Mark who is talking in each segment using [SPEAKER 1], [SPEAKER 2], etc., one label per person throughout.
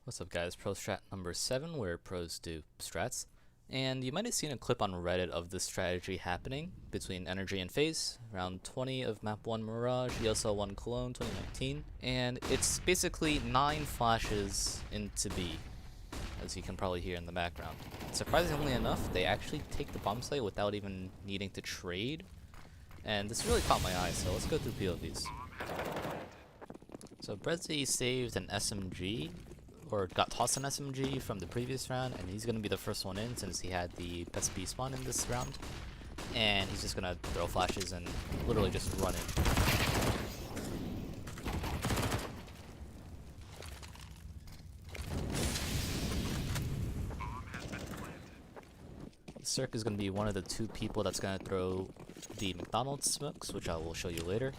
[SPEAKER 1] What's up guys, Pro Strat number 7 where pros do strats. And you might have seen a clip on Reddit of this strategy happening between NRG and FaZe, round 20 of map 1 Mirage, ESL 1 Cologne 2019. And it's basically 9 flashes into B, as you can probably hear in the background. Surprisingly enough, they actually take the bomb site without even needing to trade. And this really caught my eye, so let's go through POVs. So Brezzy saved an SMG, or got tossed an SMG from the previous round, and he's going to be the first one in since he had the best B spawn in this round. And he's just going to throw flashes and literally just run in. Cirque is going to be one of the 2 people that's going to throw the McDonald's smokes, which I will show you later.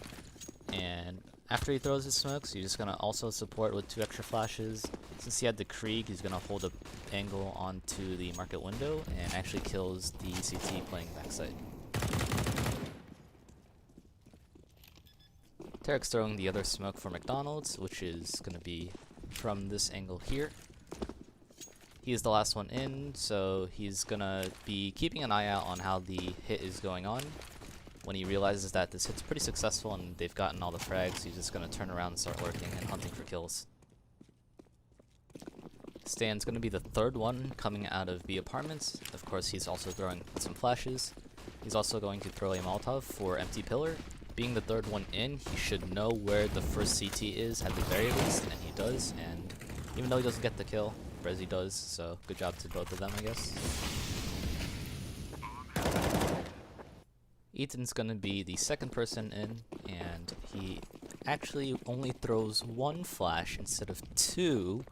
[SPEAKER 1] And after he throws his smokes, he's just going to also support with 2 extra flashes. Since he had the Krieg, he's going to hold a angle onto the market window and actually kills the CT playing backside. Tarek's throwing the other smoke for McDonald's, which is going to be from this angle here. He is the last one in, so he's going to be keeping an eye out on how the hit is going on. When he realizes that this hit's pretty successful and they've gotten all the frags, he's just going to turn around and start lurking and hunting for kills. Stan's going to be the 3rd one coming out of B apartments. Of course, he's also throwing some flashes. He's also going to throw a Molotov for empty pillar. Being the 3rd one in, he should know where the first CT is at the very least, and he does. And even though he doesn't get the kill, Brezzy does, so good job to both of them, I guess. Ethan's going to be the 2nd person in, and he actually only throws 1 flash instead of 2.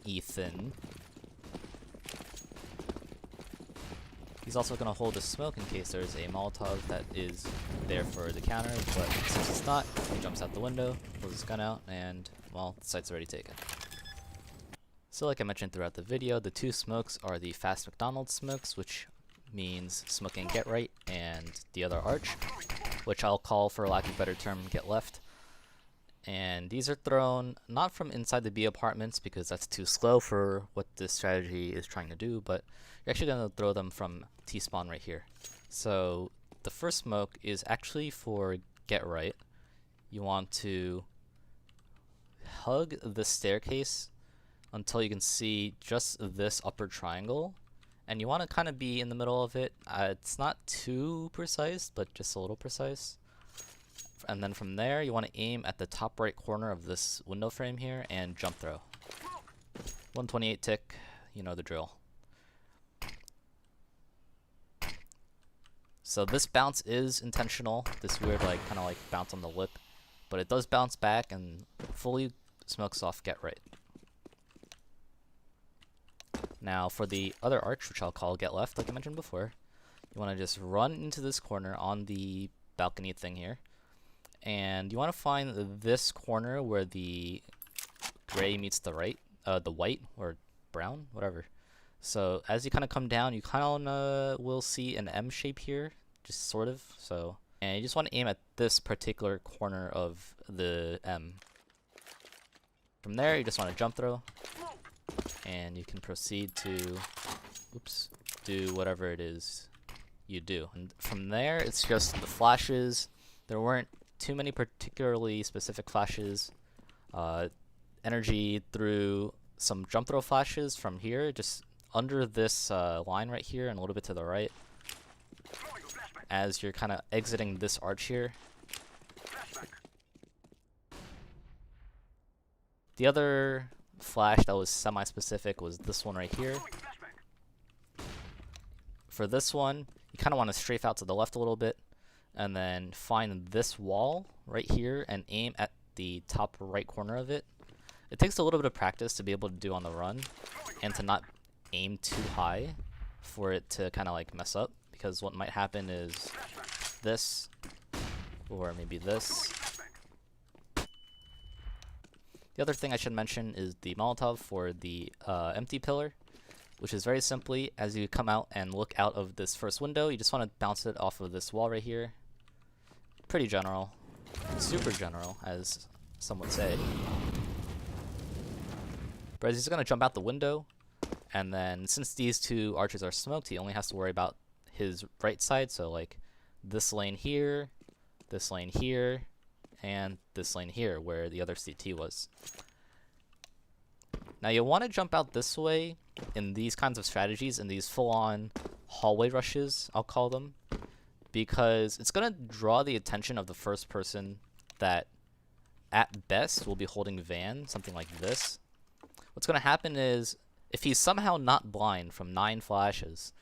[SPEAKER 1] Ethan. He's also going to hold a smoke in case there's a Molotov that is there for the counter, but since it's not, he jumps out the window, pulls his gun out, and, well, the site's already taken. So like I mentioned throughout the video, the 2 smokes are the fast McDonald's smokes, which means smoking get right, and the other arch, which I'll call, for lack of a better term, get left. And these are thrown not from inside the B apartments because that's too slow for what this strategy is trying to do, but you're actually going to throw them from T-spawn right here. So the first smoke is actually for get right. You want to hug the staircase until you can see just this upper triangle, and you want to kind of be in the middle of it. It's not too precise, but just a little precise. And then from there, you want to aim at the top right corner of this window frame here and jump throw. 128 tick, you know the drill. So this bounce is intentional, this weird kind of bounce on the lip, but it does bounce back and fully smokes off get right. Now for the other arch, which I'll call get left, like I mentioned before, you want to just run into this corner on the balcony thing here. And you want to find this corner where the gray meets the the white or brown, whatever. So as you kind of come down, you kind of will see an M shape here, just sort of. So, and you just want to aim at this particular corner of the M. From there, you just want to jump throw, and you can proceed to, do whatever it is you do. And from there, it's just the flashes. There weren't too many particularly specific flashes. NRG threw some jump throw flashes from here, just under this line right here and a little bit to the right, as you're kind of exiting this arch here. The other flash that was semi-specific was this one right here. For this one, you kind of want to strafe out to the left a little bit, and then find this wall right here and aim at the top right corner of it. It takes a little bit of practice to be able to do on the run and to not aim too high for it to kind of mess up, because what might happen is this, or maybe this. The other thing I should mention is the Molotov for the empty pillar, which is very simply, as you come out and look out of this first window, you just want to bounce it off of this wall right here. Pretty general. Super general, as some would say. Brezi's gonna jump out the window, and then since these two archers are smoked, he only has to worry about his right side, so like this lane here, and this lane here where the other CT was. Now you want to jump out this way in these kinds of strategies, in these full-on hallway rushes, I'll call them, because it's going to draw the attention of the first person that at best will be holding Van, something like this. What's going to happen is, if he's somehow not blind from 9 flashes,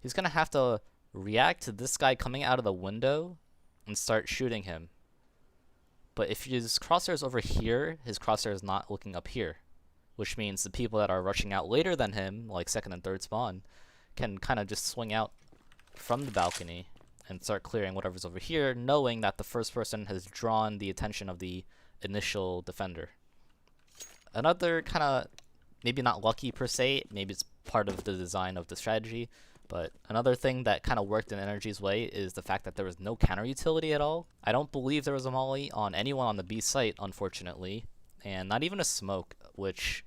[SPEAKER 1] he's going to have to react to this guy coming out of the window and start shooting him. But if his crosshair is over here, his crosshair is not looking up here, which means the people that are rushing out later than him, like second and third spawn, can kind of just swing out from the balcony and start clearing whatever's over here, knowing that the first person has drawn the attention of the initial defender. Another kind of, maybe not lucky per se, maybe it's part of the design of the strategy, but another thing that kind of worked in NRG's way is the fact that there was no counter utility at all. I don't believe there was a molly on anyone on the B site, unfortunately, and not even a smoke, which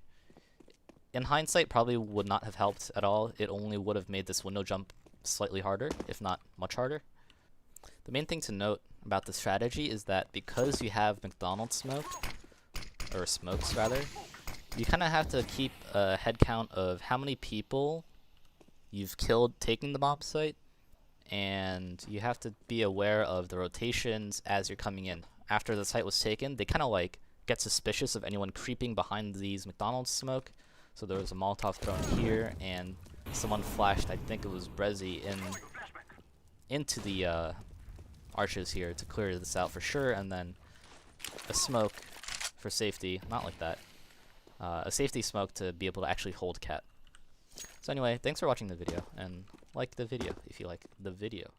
[SPEAKER 1] in hindsight probably would not have helped at all. It only would have made this window jump slightly harder, if not much harder. The main thing to note about the strategy is that because you have McDonald's smoke, or smokes rather, you kind of have to keep a head count of how many people you've killed taking the bomb site, and you have to be aware of the rotations as you're coming in. After the site was taken, they kind of like get suspicious of anyone creeping behind these McDonald's smoke. So there was a Molotov thrown here, and someone flashed, I think it was Brezi, into the arches here to clear this out for sure, and then a smoke for safety, not like that, a safety smoke to be able to actually hold Cat. So anyway, thanks for watching the video, and like the video if you like the video.